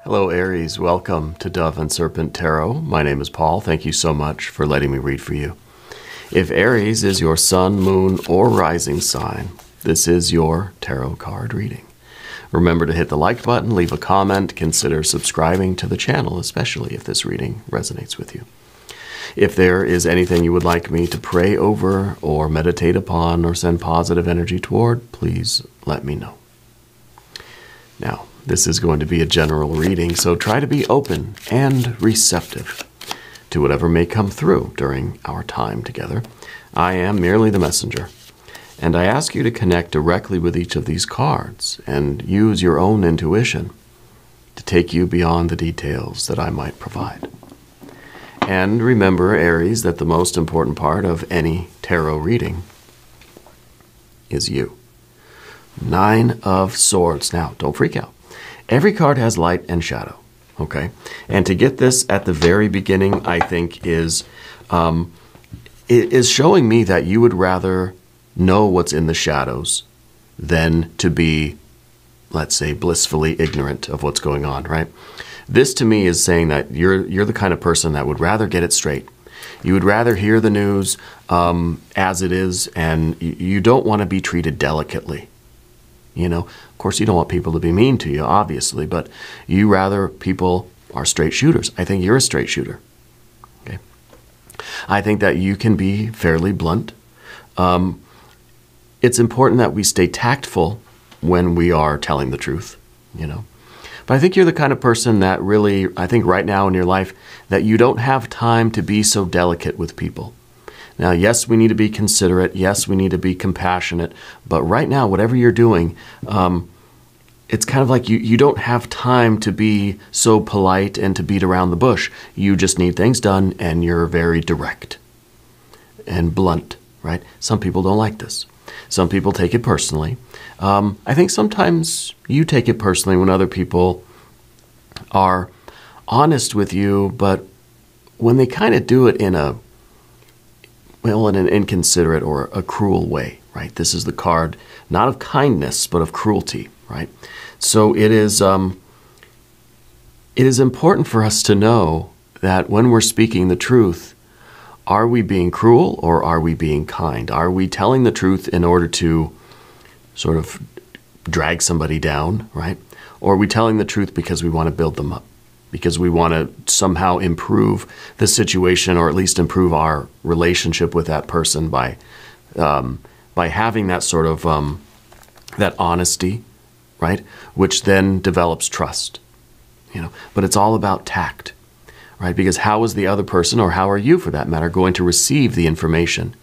Hello Aries, welcome to Dove and Serpent Tarot. My name is Paul. Thank you so much for letting me read for you. If Aries is your sun, moon, or rising sign, this is your tarot card reading. Remember to hit the like button, leave a comment, consider subscribing to the channel, especially if this reading resonates with you. If there is anything you would like me to pray over or meditate upon or send positive energy toward, please let me know. Now, this is going to be a general reading, so try to be open and receptive to whatever may come through during our time together. I am merely the messenger, and I ask you to connect directly with each of these cards and use your own intuition to take you beyond the details that I might provide. And remember, Aries, that the most important part of any tarot reading is you. 9 of Swords. Now, don't freak out. Every card has light and shadow, okay? And to get this at the very beginning, I think is showing me that you would rather know what's in the shadows than to be, let's say, blissfully ignorant of what's going on, right? This to me is saying that you're the kind of person that would rather get it straight. You would rather hear the news as it is, and you don't want to be treated delicately. You know, of course, you don't want people to be mean to you, obviously, but you rather people are straight shooters. I think you're a straight shooter. Okay. I think that you can be fairly blunt. It's important that we stay tactful when we are telling the truth, you know. But I think you're the kind of person that really, I think right now in your life, that you don't have time to be so delicate with people. Now, yes, we need to be considerate. Yes, we need to be compassionate. But right now, whatever you're doing, it's kind of like you don't have time to be so polite and to beat around the bush. You just need things done, and you're very direct and blunt, right? Some people don't like this. Some people take it personally. I think sometimes you take it personally when other people are honest with you, but when they kind of do it in an inconsiderate or a cruel way, right? This is the card, not of kindness, but of cruelty, right? So it is important for us to know that when we're speaking the truth, are we being cruel or are we being kind? Are we telling the truth in order to sort of drag somebody down, right? Or are we telling the truth because we want to build them up? Because we want to somehow improve the situation, or at least improve our relationship with that person by having that sort of that honesty, right? Which then develops trust, you know. But it's all about tact, right? Because how is the other person, or how are you for that matter, going to receive the information?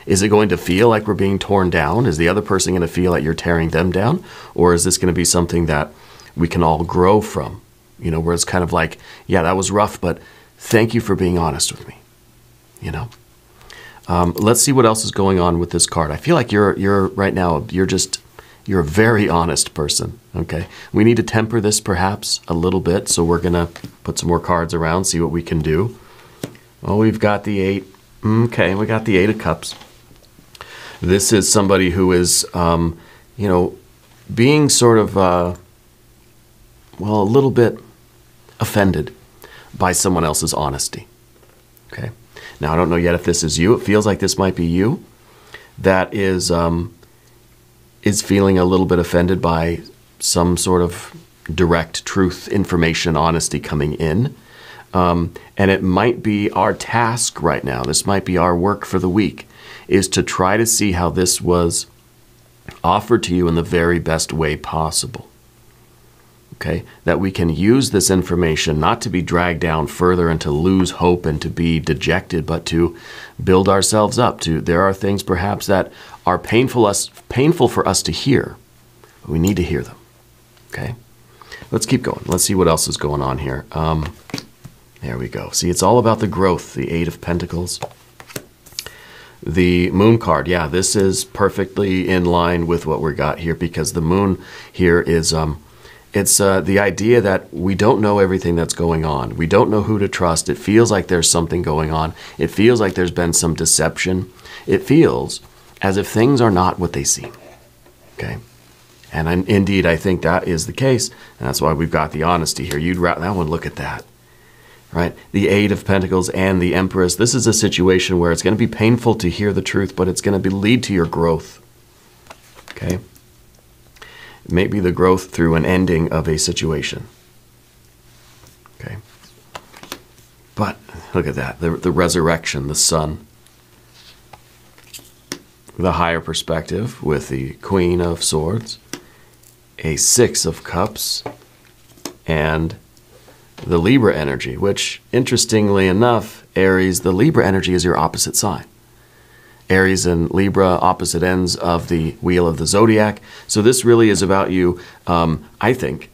Is it going to feel like we're being torn down? Is the other person going to feel like you're tearing them down? Or is this going to be something that we can all grow from? You know, where it's kind of like, yeah, that was rough, but thank you for being honest with me, you know. Let's see what else is going on with this card. I feel like you're right now, you're a very honest person, okay? We need to temper this perhaps a little bit, so we're going to put some more cards around, see what we can do. Oh, we've got the 8. Okay, we got the 8 of Cups. This is somebody who is, you know, being sort of, well, a little bit offended by someone else's honesty. Okay. Now, I don't know yet if this is you. It feels like this might be you that is feeling a little bit offended by some sort of direct truth, information, honesty coming in. And it might be our task right now. This might be our work for the week, is to try to see how this was offered to you in the very best way possible. Okay, that we can use this information not to be dragged down further and to lose hope and to be dejected, but to build ourselves up. There are things perhaps that are painful for us to hear, but we need to hear them. Okay, let's keep going. Let's see what else is going on here. There we go. See, it's all about the growth, the 8 of Pentacles. The Moon card, yeah, this is perfectly in line with what we got here, because the Moon here is... It's the idea that we don't know everything that's going on. We don't know who to trust. It feels like there's something going on. It feels like there's been some deception. It feels as if things are not what they seem. Okay? And indeed, I think that is the case. And that's why we've got the honesty here. You'd rather that one, look at that. Right? The Eight of Pentacles and the Empress. This is a situation where it's going to be painful to hear the truth, but it's going to lead to your growth. Okay? Maybe the growth through an ending of a situation. Okay? But look at that. The resurrection, the sun. The higher perspective with the Queen of Swords. A Six of Cups. And the Libra energy, which, interestingly enough, Aries, the Libra energy is your opposite sign. Aries and Libra, opposite ends of the wheel of the zodiac. So this really is about you, I think,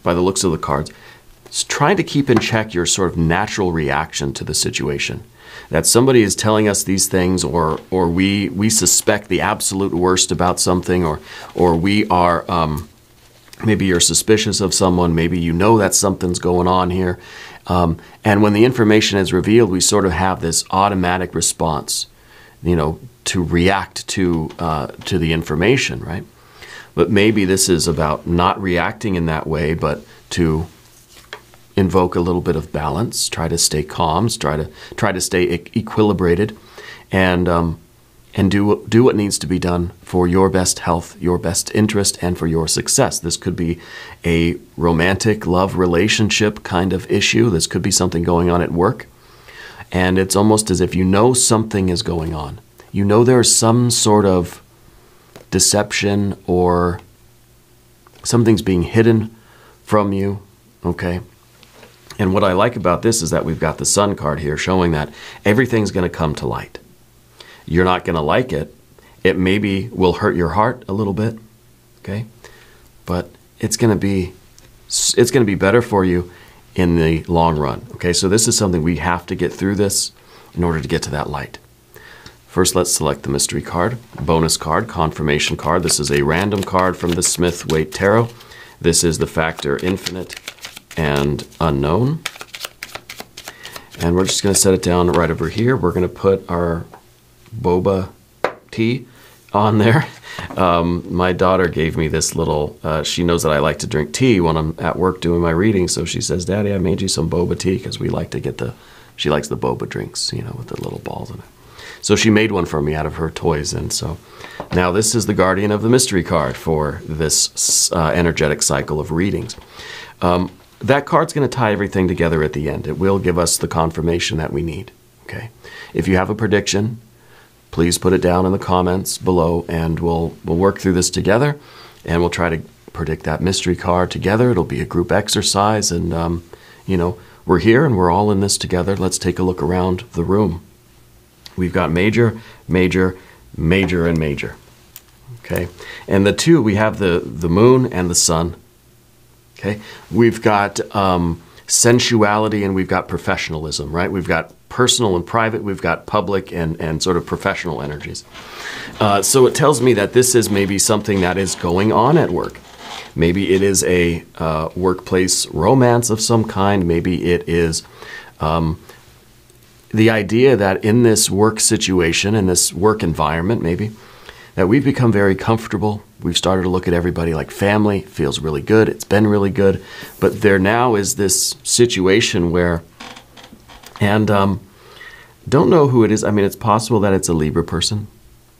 by the looks of the cards, trying to keep in check your sort of natural reaction to the situation. That somebody is telling us these things, or we suspect the absolute worst about something, or we are... maybe you're suspicious of someone. Maybe you know that something's going on here. And when the information is revealed, we sort of have this automatic response, to react to the information, right? But maybe this is about not reacting in that way, but to invoke a little bit of balance, try to stay calm, try to stay equilibrated, and do what needs to be done for your best health, your best interest, and for your success. This could be a romantic love relationship kind of issue. This could be something going on at work. And it's almost as if you know something is going on. You know there's some sort of deception or something's being hidden from you, okay? And what I like about this is that we've got the Sun card here showing that everything's going to come to light. You're not going to like it. It maybe will hurt your heart a little bit, okay? But it's going to be better for you in the long run, okay? So this is something we have to get through this in order to get to that light. First, let's select the mystery card, bonus card, confirmation card. This is a random card from the Smith-Waite Tarot. This is the factor infinite and unknown. And we're just going to set it down right over here. We're going to put our boba tea on there. My daughter gave me this little, she knows that I like to drink tea when I'm at work doing my reading, so she says, Daddy, I made you some boba tea, because we like to get she likes the boba drinks, with the little balls in it. So she made one for me out of her toys, and so now this is the guardian of the mystery card for this energetic cycle of readings. That card's going to tie everything together at the end. It will give us the confirmation that we need, okay? If you have a prediction, please put it down in the comments below, and we'll work through this together, and we'll try to predict that mystery card together. It'll be a group exercise, and, we're here, and we're all in this together. Let's take a look around the room. We've got major, major, major, and major, okay? And the two, we have the moon and the sun, okay? We've got sensuality, and we've got professionalism, right? We've got personal and private, we've got public and sort of professional energies. So it tells me that this is maybe something that is going on at work. Maybe it is a workplace romance of some kind. Maybe it is the idea that in this work situation, in this work environment maybe, that we've become very comfortable. We've started to look at everybody like family. It feels really good. It's been really good. But there now is this situation where, and don't know who it is. I mean, it's possible that it's a Libra person.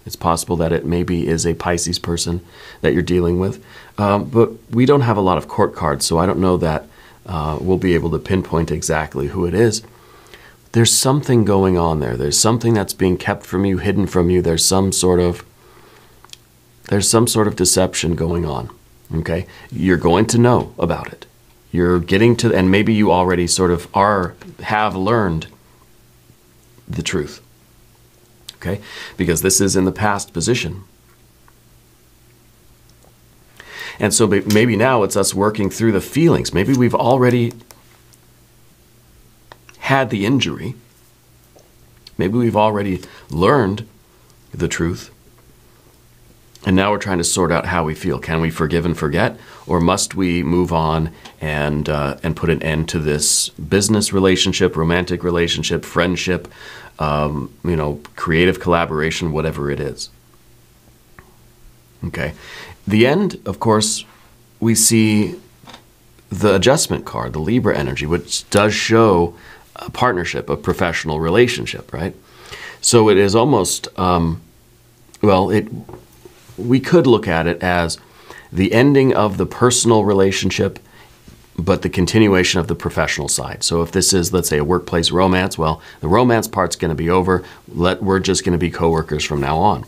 It's possible that it maybe is a Pisces person that you're dealing with. But we don't have a lot of court cards, so I don't know that we'll be able to pinpoint exactly who it is. There's something going on there. There's something that's being kept from you, hidden from you. There's some sort of deception going on, okay? You're going to know about it. You're getting to, and maybe you already sort of have learned the truth, okay? Because this is in the past position. And so maybe now it's us working through the feelings. Maybe we've already had the injury. Maybe we've already learned the truth. And now we're trying to sort out how we feel. Can we forgive and forget? Or must we move on and put an end to this business relationship, romantic relationship, friendship, creative collaboration, whatever it is? Okay. the end, of course, we see the adjustment card, the Libra energy, which does show a partnership, a professional relationship, right? So it is almost, we could look at it as the ending of the personal relationship, but the continuation of the professional side. So if this is, let's say, a workplace romance, well, the romance part's going to be over. We're just going to be coworkers from now on.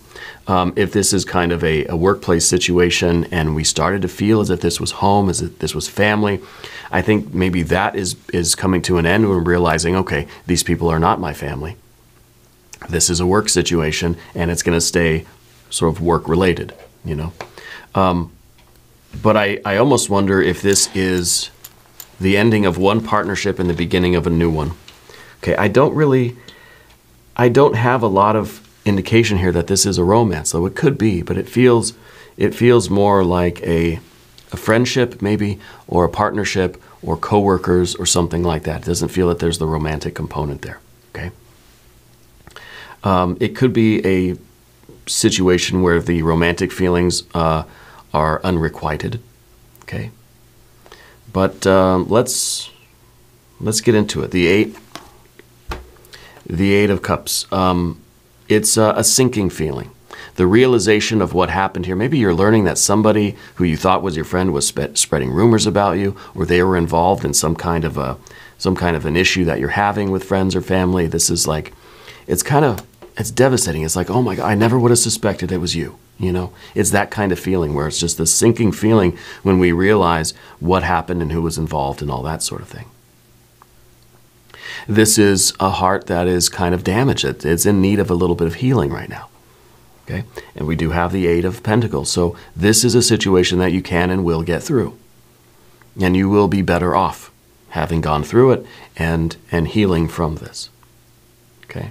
If this is kind of a workplace situation and we started to feel as if this was home, as if this was family, I think maybe that is coming to an end when we're realizing, okay, these people are not my family. This is a work situation and it's going to stay sort of work-related, you know. But I almost wonder if this is the ending of one partnership and the beginning of a new one. Okay, I don't have a lot of indication here that this is a romance, though it could be, but it feels more like a friendship maybe, or a partnership, or coworkers, or something like that. It doesn't feel that there's the romantic component there, okay? It could be a situation where the romantic feelings are unrequited, okay? But let's get into it. The Eight of Cups. It's a sinking feeling. The realization of what happened here. Maybe you're learning that somebody who you thought was your friend was spreading rumors about you, or they were involved in some kind of an issue that you're having with friends or family. This is like, it's devastating. It's like, oh my God, I never would have suspected it was you. You know, it's that kind of feeling where it's just this sinking feeling when we realize what happened and who was involved and all that sort of thing. This is a heart that is kind of damaged. It's in need of a little bit of healing right now. Okay? And we do have the Eight of Pentacles. So this is a situation that you can and will get through. And you will be better off having gone through it and healing from this. Okay?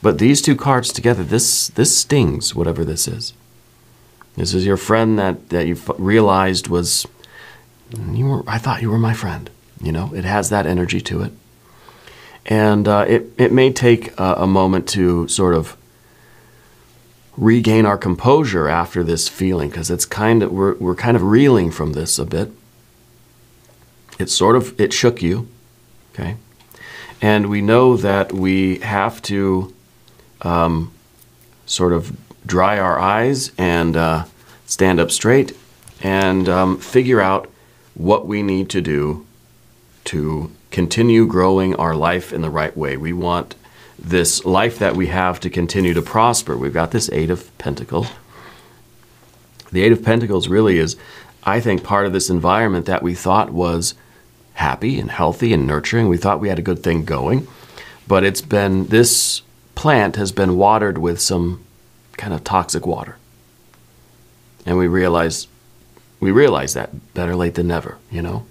But these two cards together, this stings, whatever this is. This is your friend that you realized was, I thought you were my friend. You know, it has that energy to it. And it may take a moment to sort of regain our composure after this feeling, because it's we're kind of reeling from this a bit. It shook you, okay? And we know that we have to sort of dry our eyes and stand up straight and figure out what we need to do to continue growing our life in the right way. We want this life that we have to continue to prosper. We've got this Eight of Pentacles. The Eight of Pentacles really is, I think, part of this environment that we thought was happy and healthy and nurturing. We thought we had a good thing going, but this plant has been watered with some kind of toxic water. And we realize that better late than never, you know.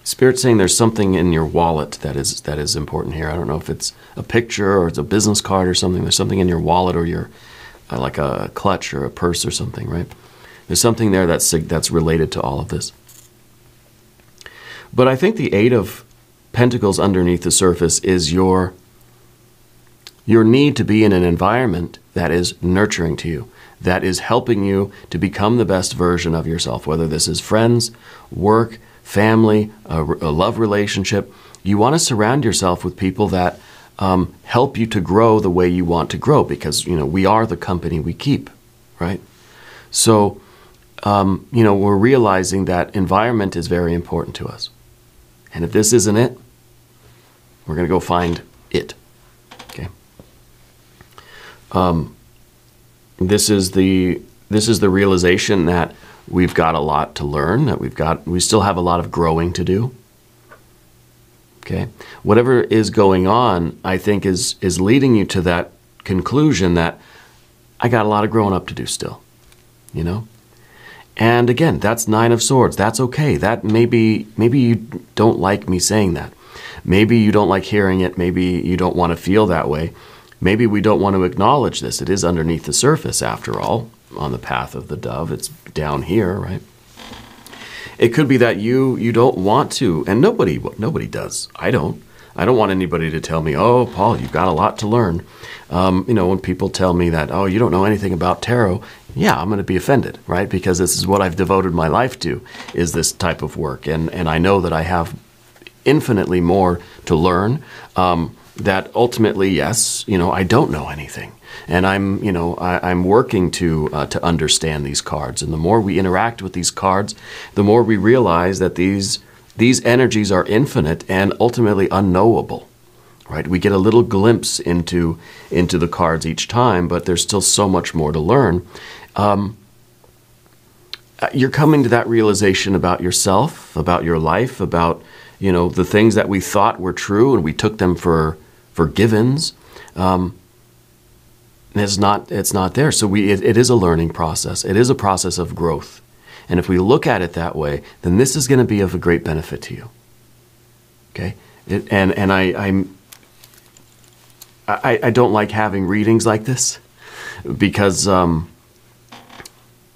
Spirit's saying there's something in your wallet that is important here. I don't know if it's a picture or it's a business card or something. There's something in your wallet or your like a clutch or a purse or something, right? There's something there that's related to all of this. But I think the Eight of Pentacles underneath the surface is your need to be in an environment that is nurturing to you, that is helping you to become the best version of yourself, whether this is friends, work, family, a love relationship. You want to surround yourself with people that help you to grow the way you want to grow, because, you know, we are the company we keep, right? So, you know, we're realizing that environment is very important to us. And if this isn't it, we're going to go find it, okay? This is the realization that we've got a lot to learn, that we still have a lot of growing to do. Okay? Whatever is going on, I think is leading you to that conclusion that I got a lot of growing up to do still, you know? And again, that's Nine of Swords. That's okay. That maybe you don't like me saying that. Maybe you don't like hearing it. Maybe you don't want to feel that way. Maybe we don't want to acknowledge this. It is underneath the surface, after all, on the path of the dove. It's down here, right? It could be that you don't want to, and nobody does. I don't. I don't want anybody to tell me, oh, Paul, you've got a lot to learn. When people tell me that, oh, you don't know anything about tarot, yeah, I'm going to be offended, right? Because this is what I've devoted my life to, is this type of work. And I know that I have infinitely more to learn, that ultimately, yes, I don't know anything. And I'm working to understand these cards. And the more we interact with these cards, the more we realize that these energies are infinite and ultimately unknowable, right? We get a little glimpse into the cards each time, but there's still so much more to learn. You're coming to that realization about yourself, about your life, about the things that we thought were true and we took them for givens. It's not there. So it is a learning process. It is a process of growth. And if we look at it that way, then this is going to be of a great benefit to you. Okay? I don't like having readings like this because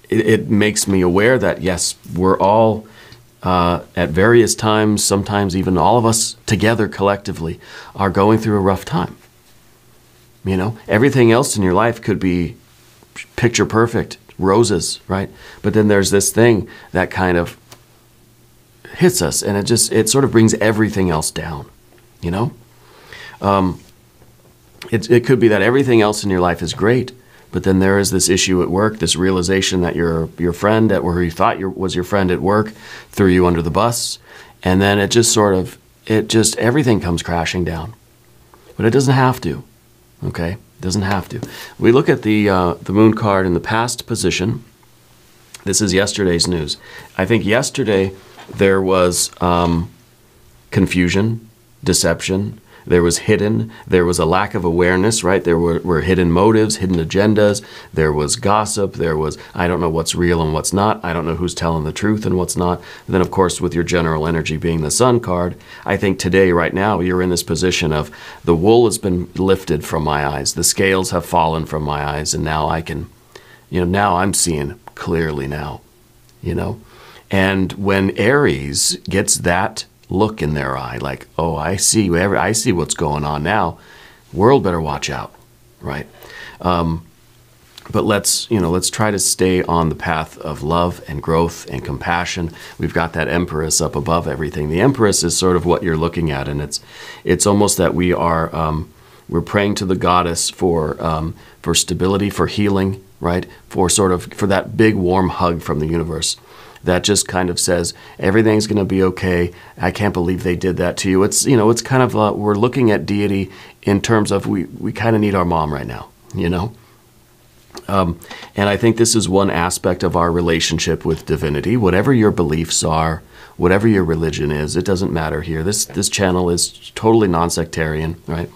it makes me aware that, yes, we're all at various times, sometimes even all of us together collectively, are going through a rough time. Everything else in your life could be picture perfect, roses, right? But then there's this thing that kind of hits us, and it sort of brings everything else down, It could be that everything else in your life is great, but then there is this issue at work, this realization that your friend at where you thought was your friend at work threw you under the bus, and then everything comes crashing down. But it doesn't have to. Okay, it doesn't have to. We look at the moon card in the past position. This is yesterday's news. I think yesterday there was confusion, deception. There was there was a lack of awareness, right? There were hidden motives, hidden agendas. There was gossip. There was, I don't know what's real and what's not. I don't know who's telling the truth and what's not. And then, of course, with your general energy being the sun card, I think today, right now, you're in this position of the wool has been lifted from my eyes. The scales have fallen from my eyes. And now I can, now I'm seeing clearly now, And when Aries gets that look in their eye, like, oh, I see what's going on now. World better watch out, right? But let's try to stay on the path of love and growth and compassion. We've got that Empress up above everything. The Empress is sort of what you're looking at, and it's almost that we're praying to the goddess for stability, for healing, right? For that big warm hug from the universe that just kind of says everything's going to be okay. I can't believe they did that to you. It's kind of we're looking at deity in terms of we kind of need our mom right now, And I think this is one aspect of our relationship with divinity. Whatever your beliefs are, whatever your religion is, it doesn't matter here. This channel is totally non-sectarian, right?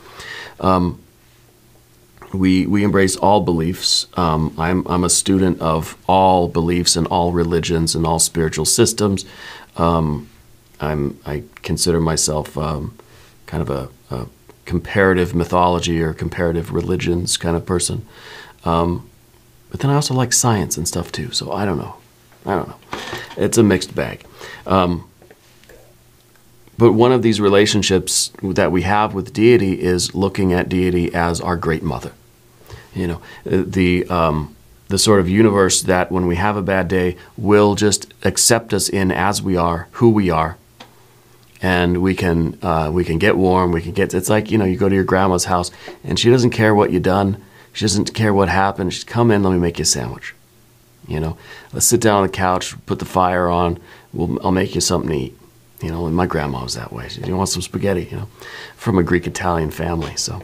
We embrace all beliefs. I'm a student of all beliefs and all religions and all spiritual systems. I consider myself kind of a comparative mythology or comparative religions kind of person. But then I also like science and stuff too. So I don't know. It's a mixed bag. But one of these relationships that we have with deity is looking at deity as our great mother. The sort of universe that when we have a bad day will just accept us in as we are, who we are, and we can get warm. It's like you go to your grandma's house and she doesn't care what you've done. She doesn't care what happened. She's come in, let me make you a sandwich. Let's sit down on the couch, put the fire on. I'll make you something to eat. And my grandma was that way. She want some spaghetti. From a Greek Italian family, so.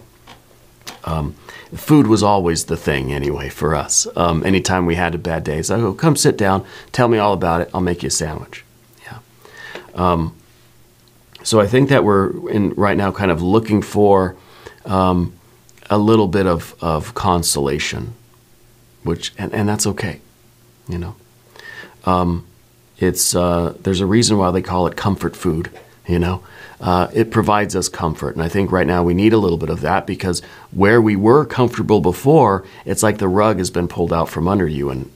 Food was always the thing anyway for us. Anytime we had a bad day, so I go, come sit down, tell me all about it, I'll make you a sandwich. Yeah. So I think that we're right now kind of looking for a little bit of consolation, and that's okay, There's a reason why they call it comfort food, It provides us comfort. And I think right now we need a little bit of that because where we were comfortable before, it's like the rug has been pulled out from under you. And,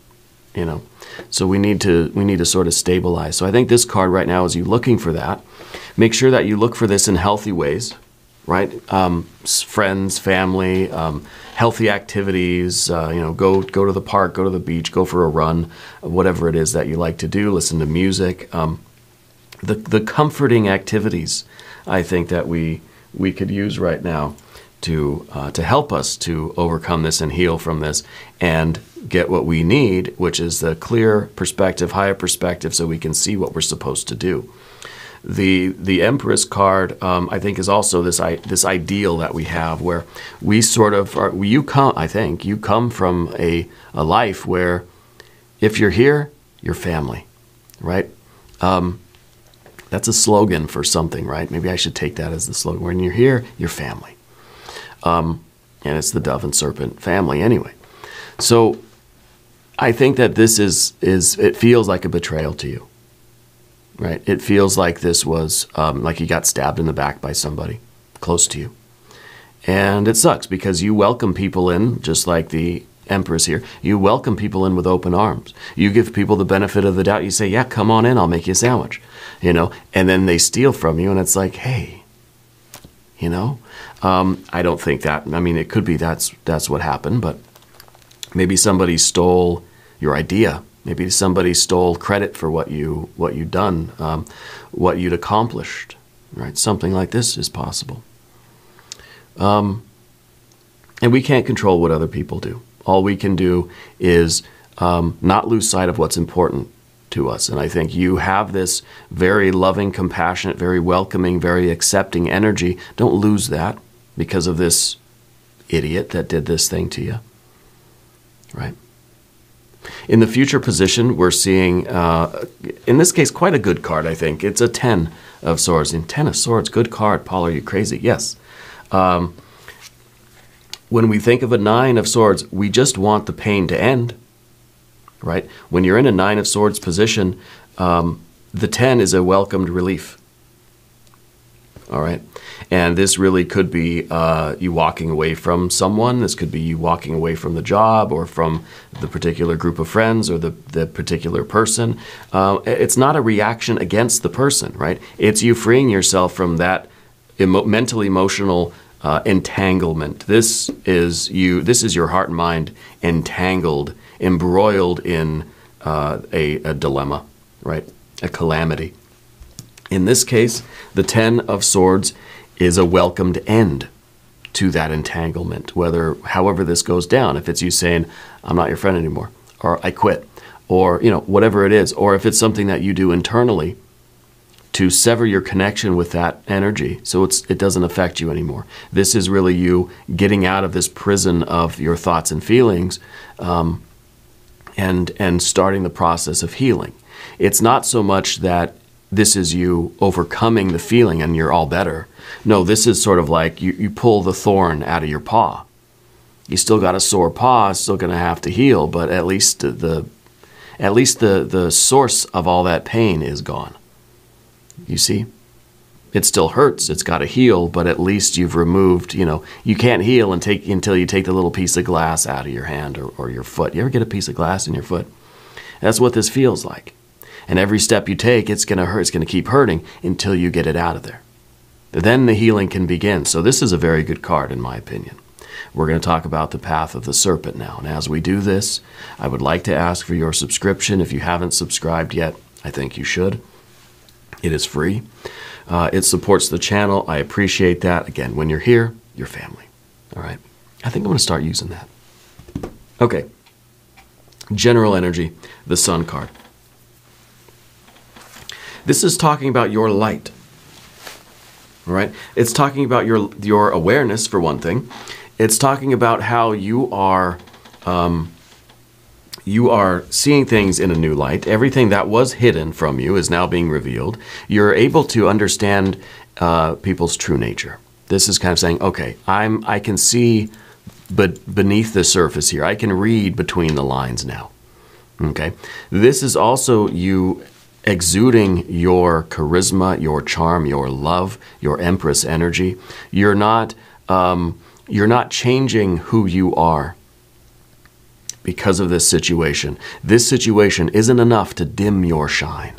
so we need to sort of stabilize. So I think this card right now is you looking for that. Make sure that you look for this in healthy ways, right? Friends, family, healthy activities, go to the park, go to the beach, go for a run, whatever it is that you like to do, listen to music. The comforting activities, I think, that we could use right now to help us to overcome this and heal from this and get what we need, which is the clear perspective, higher perspective, so we can see what we're supposed to do. The Empress card, I think, is also this ideal that we have, where we sort of are. You come from a life where, if you're here, you're family, right? That's a slogan for something, right? Maybe I should take that as the slogan. When you're here, you're family. And it's the dove and serpent family anyway. So I think that this it feels like a betrayal to you, right? It feels like this was like you got stabbed in the back by somebody close to you. And it sucks because you welcome people in, just like the Empress here. You welcome people in with open arms. You give people the benefit of the doubt. You say, yeah, come on in, I'll make you a sandwich, and then they steal from you, and it's like, hey, I don't think that. I mean, it could be that's what happened, but maybe somebody stole your idea. Maybe somebody stole credit for what you'd done, what you'd accomplished. Right? Something like this is possible. And we can't control what other people do. All we can do is not lose sight of what's important to us. And I think you have this very loving, compassionate, very welcoming, very accepting energy. Don't lose that because of this idiot that did this thing to you. Right? In the future position, we're seeing, in this case, quite a good card, I think. It's a 10 of Swords. And 10 of Swords, good card. Paul, are you crazy? Yes. When we think of a 9 of Swords, we just want the pain to end, right? When you're in a 9 of Swords position, the 10 is a welcomed relief, all right? And this really could be you walking away from someone. This could be you walking away from the job or from the particular group of friends or the particular person. It's not a reaction against the person, right? It's you freeing yourself from that mental, emotional entanglement. This is your heart and mind entangled, embroiled in a dilemma, right? A calamity. In this case, the 10 of Swords is a welcomed end to that entanglement, however this goes down. If it's you saying, I'm not your friend anymore, or I quit, or whatever it is, or if it's something that you do internally to sever your connection with that energy so it doesn't affect you anymore. This is really you getting out of this prison of your thoughts and feelings and starting the process of healing. It's not so much that this is you overcoming the feeling and you're all better. No, this is sort of like you pull the thorn out of your paw. You still got a sore paw, it's still going to have to heal, but at least the source of all that pain is gone. You see? It still hurts, it's got to heal, but at least you've removed, you can't heal until you take the little piece of glass out of your hand or your foot. You ever get a piece of glass in your foot? That's what this feels like. And every step you take, it's going to hurt, it's going to keep hurting until you get it out of there. Then the healing can begin. So this is a very good card, in my opinion. We're going to talk about the path of the serpent now. And as we do this, I would like to ask for your subscription. If you haven't subscribed yet, I think you should. It is free. It supports the channel. I appreciate that. Again, when you're here, you're family. All right. I think I'm going to start using that. Okay. General energy, the Sun card. This is talking about your light. All right? It's talking about your awareness, for one thing. It's talking about how you are seeing things in a new light. Everything that was hidden from you is now being revealed. You're able to understand people's true nature. This is kind of saying, okay, I can see beneath the surface here. I can read between the lines now. Okay? This is also you exuding your charisma, your charm, your love, your Empress energy. You're not changing who you are because of this situation. This situation isn't enough to dim your shine.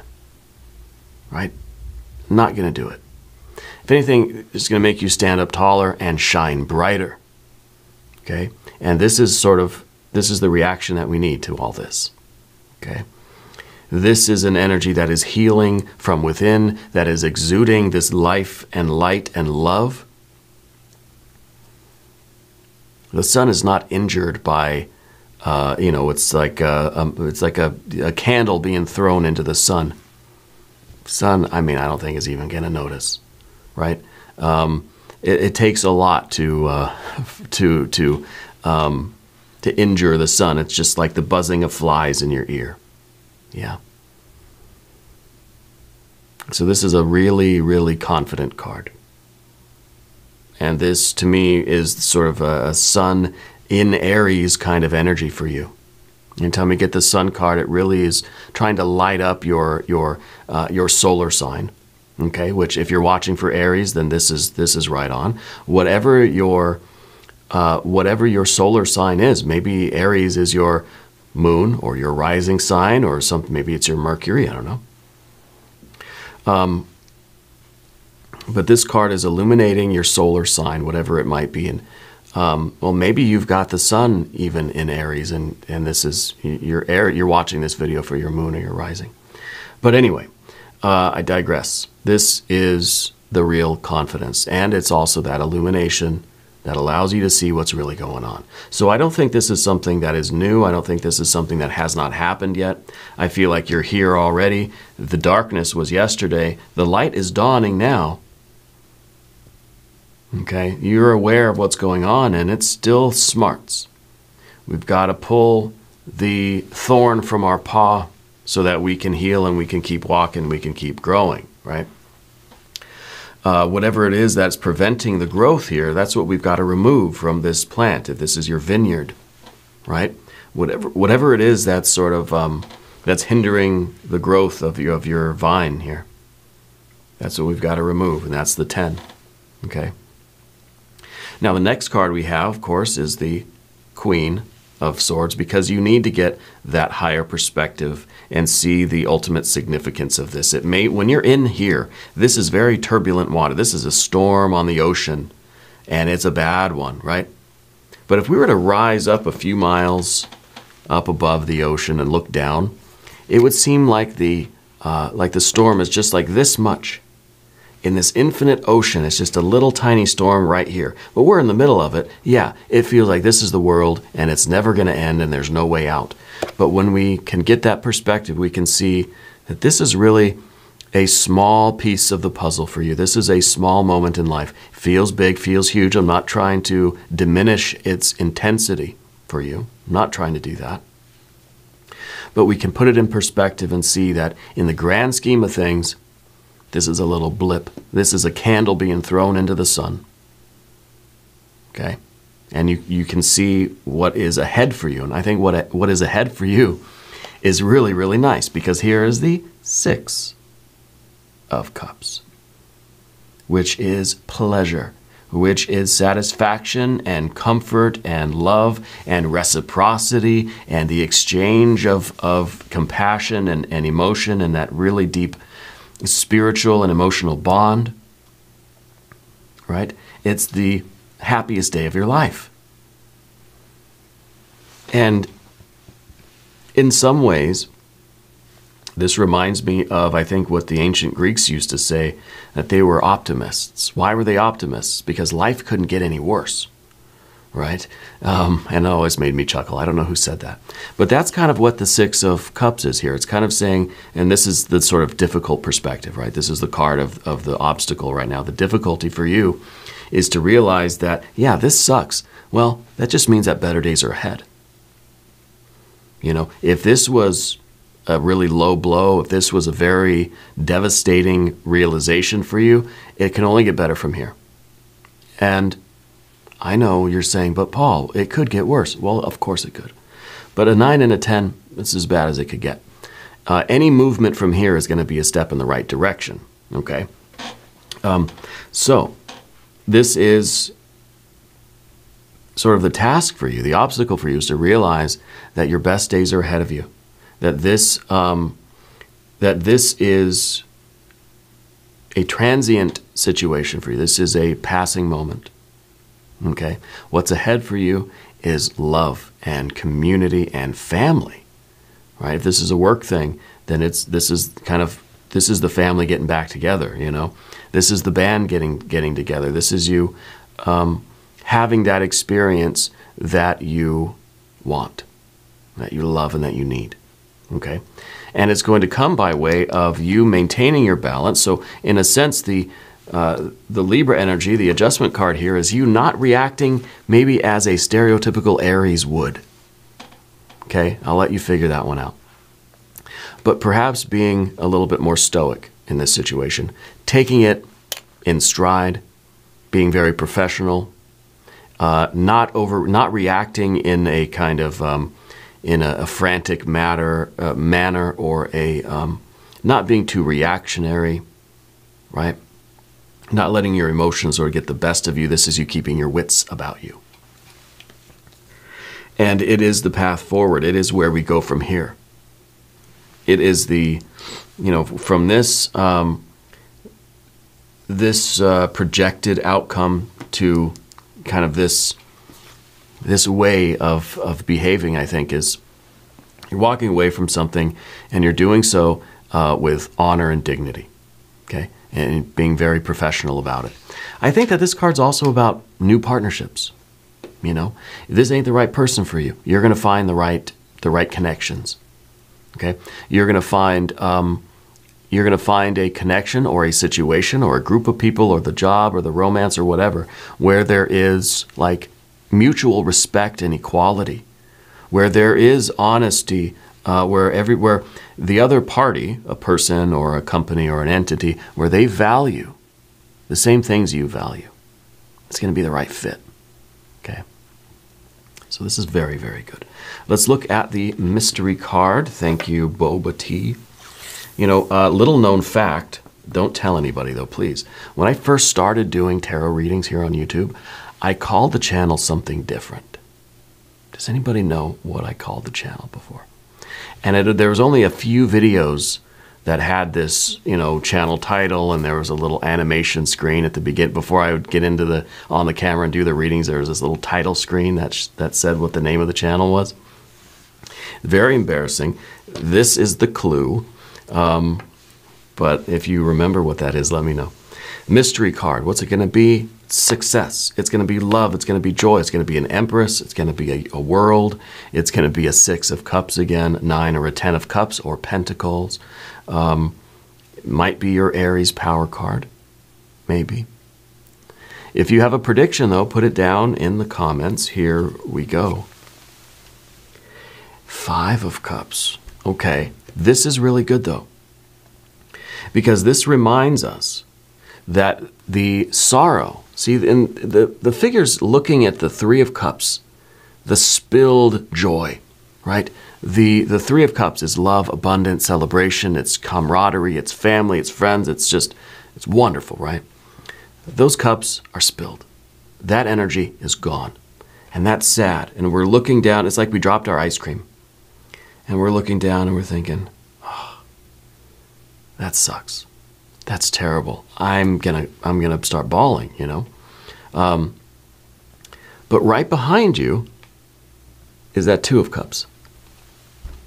Right? Not going to do it. If If anything, it's going to make you stand up taller and shine brighter. Okay? And this is the reaction that we need to all this. Okay? This is an energy that is healing from within, that is exuding this life and light and love. The sun is not injured by, it's like a candle being thrown into the sun. Sun, I don't think is even going to notice, right? It takes a lot to injure the sun. It's just like the buzzing of flies in your ear. Yeah. So this is a really, really confident card. And this, to me, is sort of a sun in Aries kind of energy for you. Anytime we get the sun card, it really is trying to light up your solar sign. Okay, which if you're watching for Aries, then this is right on. Whatever your solar sign is, maybe Aries is your moon or your rising sign or something. Maybe it's your Mercury. I don't know. But this card is illuminating your solar sign, whatever it might be. And well, maybe you've got the sun even in Aries, and this is you're watching this video for your moon or your rising. But anyway, I digress. This is the real confidence, and it's also that illumination that allows you to see what's really going on. So I don't think this is something that is new. I don't think this is something that has not happened yet. I feel like you're here already. The darkness was yesterday. The light is dawning now. Okay, you're aware of what's going on, and it still smarts. We've got to pull the thorn from our paw so that we can heal and we can keep walking, we can keep growing, right? Whatever it is that's preventing the growth here, that's what we've got to remove from this plant. If this is your vineyard, right? Whatever it is that's sort of that's hindering the growth of your vine here, that's what we've got to remove, and that's the 10. Okay. Now the next card we have, of course, is the Queen of Swords, because you need to get that higher perspective and see the ultimate significance of this. It may, when you're in here, this is very turbulent water. This is a storm on the ocean, and it's a bad one, right? But if we were to rise up a few miles up above the ocean and look down, it would seem like the storm is just like this much. In this infinite ocean, it's just a little tiny storm right here. But we're in the middle of it. Yeah, it feels like this is the world, and it's never going to end, and there's no way out. But when we can get that perspective, we can see that this is really a small piece of the puzzle for you. This is a small moment in life. Feels big, feels huge. I'm not trying to diminish its intensity for you. I'm not trying to do that. But we can put it in perspective and see that in the grand scheme of things, this is a little blip. This is a candle being thrown into the sun. Okay? And you can see what is ahead for you. And I think what is ahead for you is really, really nice, because here is the 6 of Cups, which is pleasure, which is satisfaction and comfort and love and reciprocity and the exchange of compassion and emotion and that really deep spiritual and emotional bond, right? It's the happiest day of your life. And in some ways, this reminds me of, I think, what the ancient Greeks used to say, that they were optimists. Why were they optimists? Because life couldn't get any worse, right? And it always made me chuckle. I don't know who said that. But that's kind of what the 6 of Cups is here. It's kind of saying, and this is the sort of difficult perspective, right? This is the card of the obstacle right now. The difficulty for you is to realize that, yeah, this sucks. Well, that just means that better days are ahead. You know, if this was a really low blow, if this was a very devastating realization for you, it can only get better from here. And I know you're saying, but Paul, it could get worse. Well, of course it could. But a 9 and a 10, it's as bad as it could get. Any movement from here is going to be a step in the right direction, okay? So this is sort of the task for you. The obstacle for you is to realize that your best days are ahead of you. That this is a transient situation for you. This is a passing moment. Okay? What's ahead for you is love and community and family. Right? If this is a work thing, then this is the family getting back together, you know. This is the band getting together. This is you having that experience that you want, that you love, and that you need. Okay? And it's going to come by way of you maintaining your balance. So in a sense, the Libra energy, the adjustment card here, is you not reacting maybe as a stereotypical Aries would. Okay? I'll let you figure that one out. But perhaps being a little bit more stoic in this situation, taking it in stride, being very professional, not reacting in a kind of in a frantic manner, or not being too reactionary, right? Not letting your emotions sort of get the best of you. This is you keeping your wits about you. And it is the path forward. It is where we go from here. It is the, from this projected outcome to kind of this way of behaving, I think, is you're walking away from something and you're doing so with honor and dignity, okay, and being very professional about it. I think that this card's also about new partnerships. You know, if this ain't the right person for you, you're going to find the right connections. Okay, you're going to find a connection or a situation or a group of people or the job or the romance or whatever where there is like mutual respect and equality, where there is honesty, where the other party, a person or a company or an entity, where they value the same things you value. It's going to be the right fit. Okay. So this is very, very good. Let's look at the mystery card. Thank you, Boba T. Little known fact, don't tell anybody though, please. When I first started doing tarot readings here on YouTube, I called the channel something different. Does anybody know what I called the channel before? And there was only a few videos that had this, channel title, and there was a little animation screen at the beginning. Before I would get into on the camera and do the readings, there was this little title screen that said what the name of the channel was. Very embarrassing. This is the clue. But if you remember what that is, let me know. Mystery card. What's it going to be? Success. It's going to be love. It's going to be joy. It's going to be an empress. It's going to be a world. It's going to be a 6 of cups again, 9 or a 10 of cups or pentacles. It might be your Aries power card. Maybe. If you have a prediction, though, put it down in the comments. Here we go. 5 of cups. Okay. This is really good, though, because this reminds us that the sorrow, see, in the figure's looking at the 3 of cups, the spilled joy, right? The 3 of cups is love, abundance, celebration, it's camaraderie, it's family, it's friends, it's wonderful, right? Those cups are spilled. That energy is gone, and that's sad. And we're looking down, it's like we dropped our ice cream. And we're looking down and we're thinking, oh, that sucks. That's terrible. I'm gonna start bawling, But right behind you is that 2 of cups.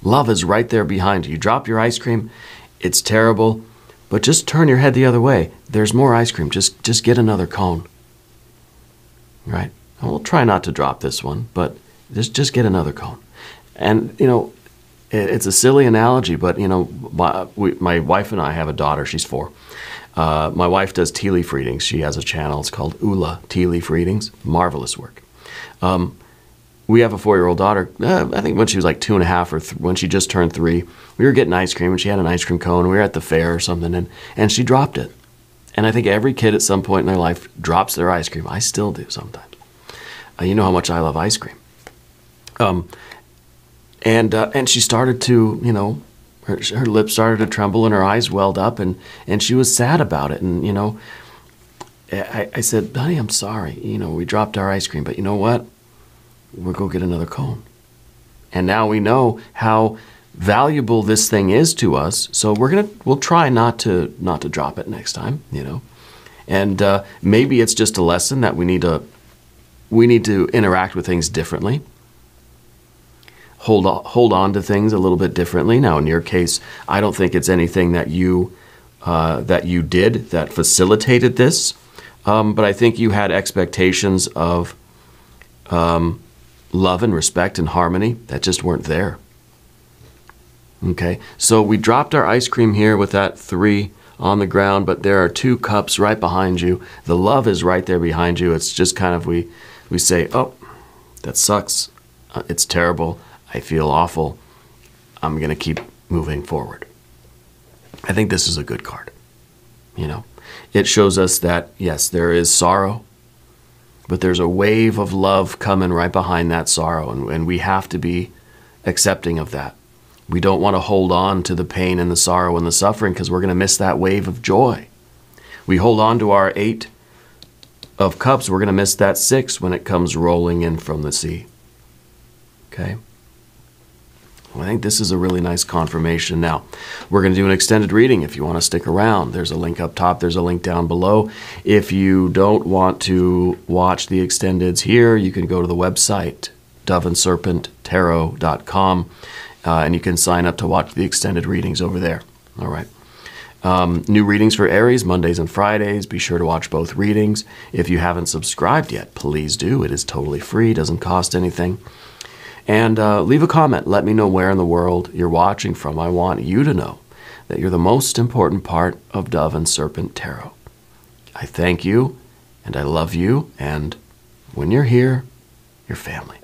Love is right there behind you. You drop your ice cream, it's terrible, but just turn your head the other way. There's more ice cream. Just get another cone. Right? And we'll try not to drop this one, but just get another cone. And it's a silly analogy, but my wife and I have a daughter. She's 4. My wife does tea leaf readings. She has a channel. It's called Ula Tea Leaf Readings. Marvelous work. We have a 4-year-old daughter. I think when she was like 2.5 or when she just turned 3, we were getting ice cream, and she had an ice cream cone. We were at the fair or something, and she dropped it. And I think every kid at some point in their life drops their ice cream. I still do sometimes. You know how much I love ice cream. And she started to, her lips started to tremble and her eyes welled up, and she was sad about it. And, I said, honey, I'm sorry. We dropped our ice cream, but you know what? We'll go get another cone. And now we know how valuable this thing is to us. So we'll try not to drop it next time, And maybe it's just a lesson that we need to interact with things differently. Hold on to things a little bit differently. Now, in your case, I don't think it's anything that you did that facilitated this, but I think you had expectations of love and respect and harmony that just weren't there. Okay, so we dropped our ice cream here with that 3 on the ground, but there are 2 cups right behind you. The love is right there behind you. It's just kind of, we say, oh, that sucks. It's terrible. I feel awful. I'm going to keep moving forward. I think this is a good card. It shows us that, yes, there is sorrow, but there's a wave of love coming right behind that sorrow, and we have to be accepting of that. We don't want to hold on to the pain and the sorrow and the suffering because we're going to miss that wave of joy. We hold on to our 8 of cups, we're going to miss that 6 when it comes rolling in from the sea. Okay? Well, I think this is a really nice confirmation. Now, we're going to do an extended reading if you want to stick around. There's a link up top. There's a link down below. If you don't want to watch the extendeds here, you can go to the website, doveandserpenttarot.com. And you can sign up to watch the extended readings over there. All right. New readings for Aries, Mondays and Fridays. Be sure to watch both readings. If you haven't subscribed yet, please do. It is totally free. Doesn't cost anything. And leave a comment. Let me know where in the world you're watching from. I want you to know that you're the most important part of Dove and Serpent Tarot. I thank you, and I love you. And when you're here, you're family.